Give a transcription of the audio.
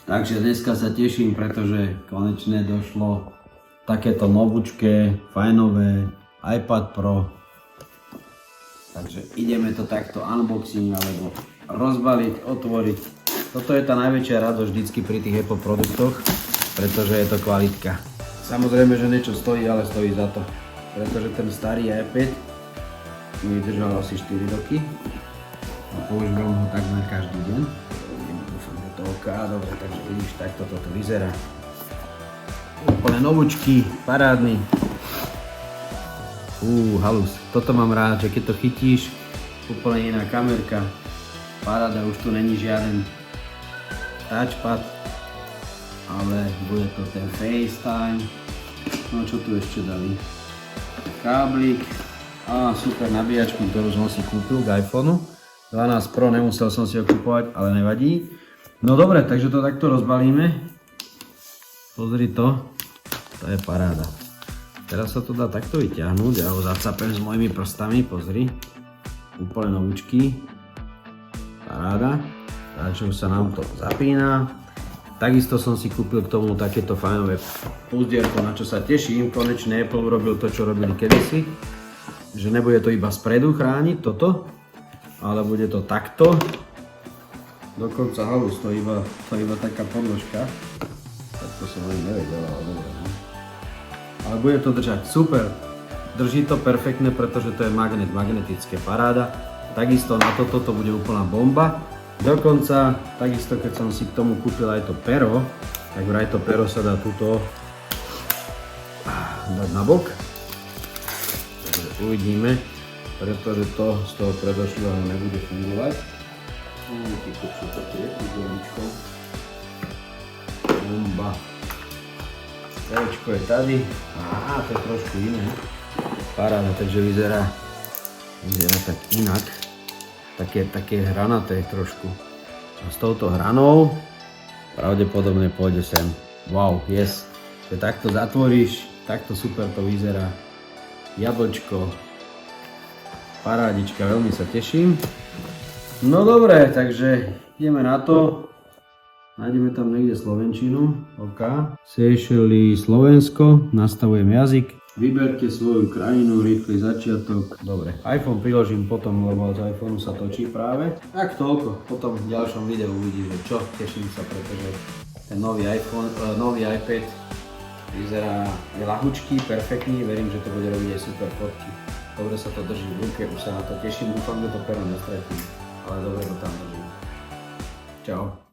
Takže dneska sa teším, pretože konečne došlo takéto novúčké, fajnové iPad Pro. Takže ideme to takto unboxing alebo rozbaliť, otvoriť. Toto je tá najväčšia radosť vždycky pri tých Apple produktoch, pretože je to kvalitka. Samozrejme, že niečo stojí, ale stojí za to. Pretože ten starý iPad mi vydržal asi 4 roky a používam ho takmer každý deň. Dúfam, že to OK, dobre, takže vidíš, takto toto vyzerá. Úplne novúčky, parádny. Halus. Toto mám rád, že keď to chytíš, úplne iná kamerka. Paráda, už tu není žiaden touchpad, ale bude to ten FaceTime. No čo tu ešte dali? Káblik a super nabíjačku, ktorú som si kúpil k iPhoneu 12 Pro, nemusel som si ho kúpovať, ale nevadí. No dobre, takže to takto rozbalíme. Pozri to je paráda. Teraz sa to dá takto vyťahnuť, ja ho zacapem s mojimi prstami, pozri. Úplne novúčky. Paráda. Takže už sa nám to zapína. Takisto som si kúpil k tomu takéto fajnové púzdierko, na čo sa teším. Konečne Apple urobil to, čo robili kedysi. Že nebude to iba spredu chrániť toto, ale bude to takto. Dokonca halus, to je iba taká podložka. Tak to som ani nevedel, ale dobre. Ale bude to držať super. Drží to perfektne, pretože to je magnetické, paráda. Takisto na toto to bude úplná bomba. Dokonca, takisto keď som si k tomu kúpil aj to pero, tak vraj to pero sa dá tuto dať na bok. Takže uvidíme, pretože to z toho predošlého nebude fungovať. Bomba. Perečko je tady. Aha, to je trošku iné. Paráda, takže vyzerá tak inak. Také hranaté trošku. A s touto hranou pravdepodobne pôjde sem. Wow, yes. Keď takto zatvoríš, takto super to vyzerá. Jablčko. Parádička, veľmi sa teším. No dobre, takže ideme na to. Nájdeme tam niekde slovenčinu. OK. Seychelles, Slovensko. Nastavujem jazyk. Vyberte svoju krajinu, rýchly začiatok. Dobre, iPhone priložím potom, lebo z iPhoneu sa točí práve. Tak toľko, potom v ďalšom videu uvidíš, že čo. Teším sa, pretože ten nový iPad vyzerá ľahučký, perfektný. Verím, že to bude robiť aj super fotky. Dobre sa to drží v ruke, už sa na to teším. Dúfam, že to pero nestratím, ale dobre to tam držím. Čau.